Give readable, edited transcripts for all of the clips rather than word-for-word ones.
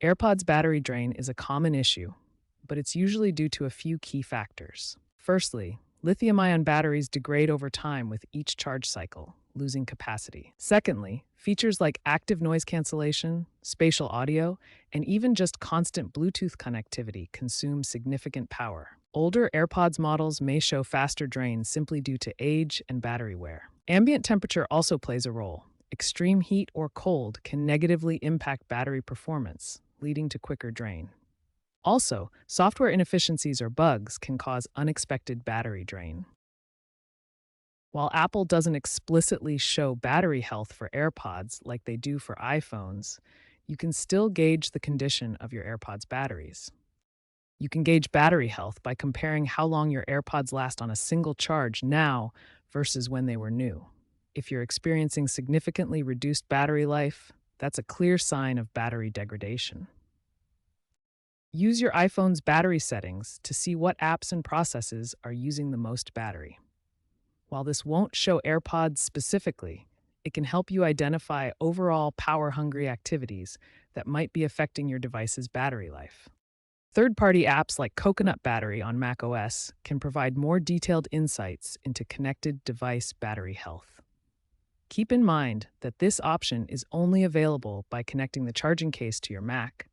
AirPods battery drain is a common issue, but it's usually due to a few key factors. Firstly, lithium-ion batteries degrade over time with each charge cycle, losing capacity. Secondly, features like active noise cancellation, spatial audio, and even just constant Bluetooth connectivity consume significant power. Older AirPods models may show faster drain simply due to age and battery wear. Ambient temperature also plays a role. Extreme heat or cold can negatively impact battery performance, leading to quicker drain. Also, software inefficiencies or bugs can cause unexpected battery drain. While Apple doesn't explicitly show battery health for AirPods like they do for iPhones, you can still gauge the condition of your AirPods batteries. You can gauge battery health by comparing how long your AirPods last on a single charge now versus when they were new. If you're experiencing significantly reduced battery life, that's a clear sign of battery degradation. Use your iPhone's battery settings to see what apps and processes are using the most battery. While this won't show AirPods specifically, it can help you identify overall power-hungry activities that might be affecting your device's battery life. Third-party apps like Coconut Battery on macOS can provide more detailed insights into connected device battery health. Keep in mind that this option is only available by connecting the charging case to your Mac,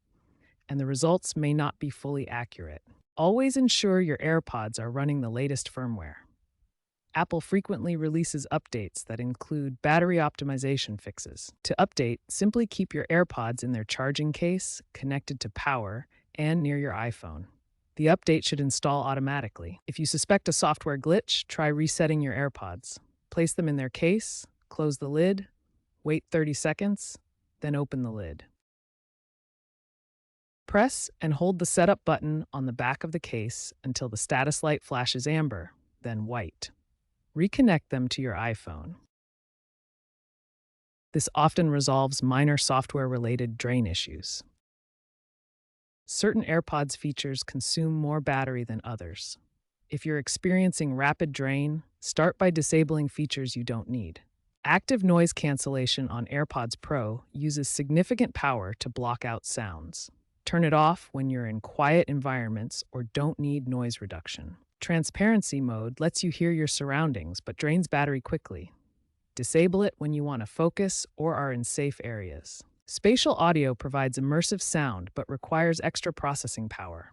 and the results may not be fully accurate. Always ensure your AirPods are running the latest firmware. Apple frequently releases updates that include battery optimization fixes. To update, simply keep your AirPods in their charging case, connected to power, and near your iPhone. The update should install automatically. If you suspect a software glitch, try resetting your AirPods. Place them in their case, close the lid, wait 30 seconds, then open the lid. Press and hold the setup button on the back of the case until the status light flashes amber, then white. Reconnect them to your iPhone. This often resolves minor software-related drain issues. Certain AirPods features consume more battery than others. If you're experiencing rapid drain, start by disabling features you don't need. Active noise cancellation on AirPods Pro uses significant power to block out sounds. Turn it off when you're in quiet environments or don't need noise reduction. Transparency mode lets you hear your surroundings but drains battery quickly. Disable it when you want to focus or are in safe areas. Spatial audio provides immersive sound but requires extra processing power.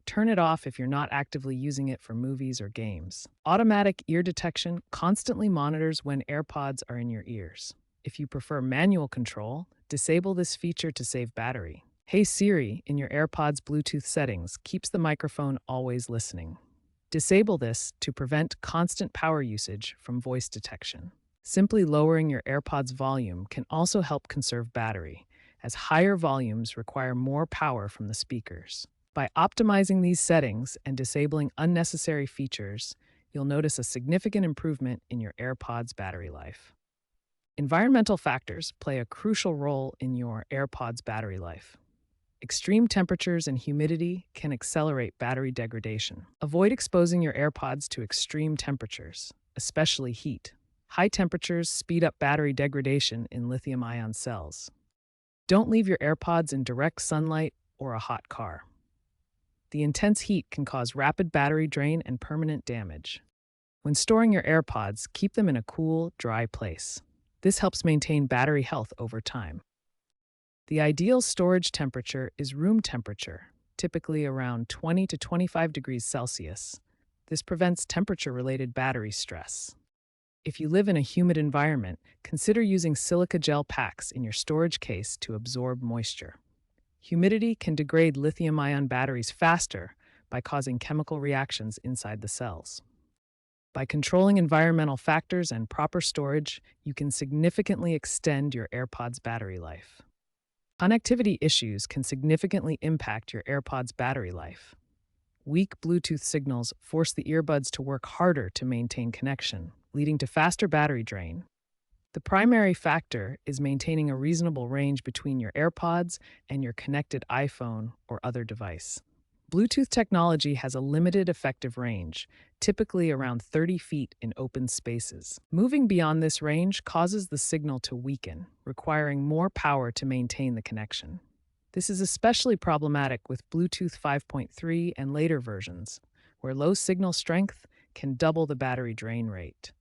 Turn it off if you're not actively using it for movies or games. Automatic ear detection constantly monitors when AirPods are in your ears. If you prefer manual control, disable this feature to save battery. Hey Siri in your AirPods Bluetooth settings keeps the microphone always listening. Disable this to prevent constant power usage from voice detection. Simply lowering your AirPods volume can also help conserve battery, as higher volumes require more power from the speakers. By optimizing these settings and disabling unnecessary features, you'll notice a significant improvement in your AirPods battery life. Environmental factors play a crucial role in your AirPods battery life. Extreme temperatures and humidity can accelerate battery degradation. Avoid exposing your AirPods to extreme temperatures, especially heat. High temperatures speed up battery degradation in lithium-ion cells. Don't leave your AirPods in direct sunlight or a hot car. The intense heat can cause rapid battery drain and permanent damage. When storing your AirPods, keep them in a cool, dry place. This helps maintain battery health over time. The ideal storage temperature is room temperature, typically around 20 to 25 degrees Celsius. This prevents temperature-related battery stress. If you live in a humid environment, consider using silica gel packs in your storage case to absorb moisture. Humidity can degrade lithium-ion batteries faster by causing chemical reactions inside the cells. By controlling environmental factors and proper storage, you can significantly extend your AirPods battery life. Connectivity issues can significantly impact your AirPods battery life. Weak Bluetooth signals force the earbuds to work harder to maintain connection, leading to faster battery drain. The primary factor is maintaining a reasonable range between your AirPods and your connected iPhone or other device. Bluetooth technology has a limited effective range, typically around 30 feet in open spaces. Moving beyond this range causes the signal to weaken, requiring more power to maintain the connection. This is especially problematic with Bluetooth 5.3 and later versions, where low signal strength can double the battery drain rate.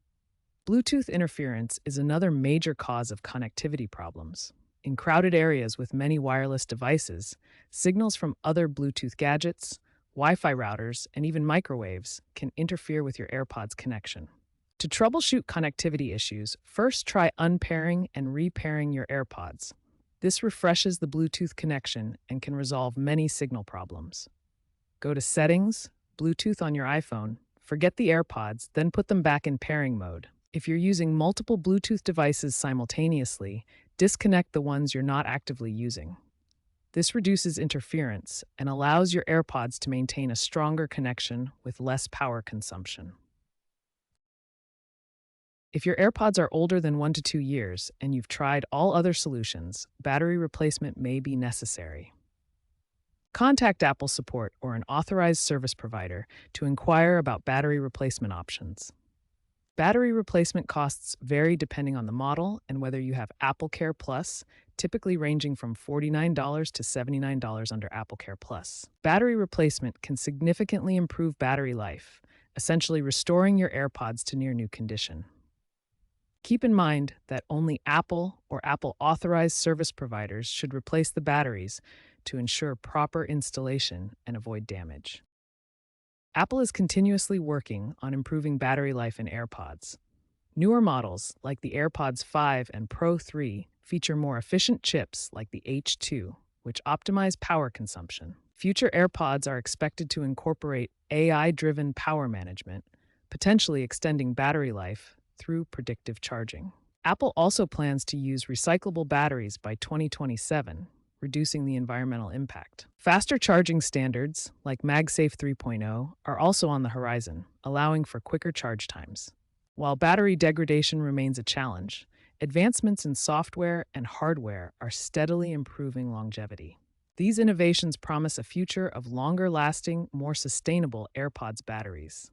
Bluetooth interference is another major cause of connectivity problems. In crowded areas with many wireless devices, signals from other Bluetooth gadgets, Wi-Fi routers, and even microwaves can interfere with your AirPods connection. To troubleshoot connectivity issues, first try unpairing and repairing your AirPods. This refreshes the Bluetooth connection and can resolve many signal problems. Go to Settings, Bluetooth on your iPhone, forget the AirPods, then put them back in pairing mode. If you're using multiple Bluetooth devices simultaneously, disconnect the ones you're not actively using. This reduces interference and allows your AirPods to maintain a stronger connection with less power consumption. If your AirPods are older than 1 to 2 years and you've tried all other solutions, battery replacement may be necessary. Contact Apple support or an authorized service provider to inquire about battery replacement options. Battery replacement costs vary depending on the model and whether you have Apple Care Plus, typically ranging from $49 to $79 under Apple Care Plus. Battery replacement can significantly improve battery life, essentially restoring your AirPods to near new condition. Keep in mind that only Apple or Apple authorized service providers should replace the batteries to ensure proper installation and avoid damage. Apple is continuously working on improving battery life in AirPods. Newer models, like the AirPods 5 and Pro 3, feature more efficient chips like the H2, which optimize power consumption. Future AirPods are expected to incorporate AI-driven power management, potentially extending battery life through predictive charging. Apple also plans to use recyclable batteries by 2027, reducing the environmental impact. Faster charging standards, like MagSafe 3.0, are also on the horizon, allowing for quicker charge times. While battery degradation remains a challenge, advancements in software and hardware are steadily improving longevity. These innovations promise a future of longer-lasting, more sustainable AirPods batteries.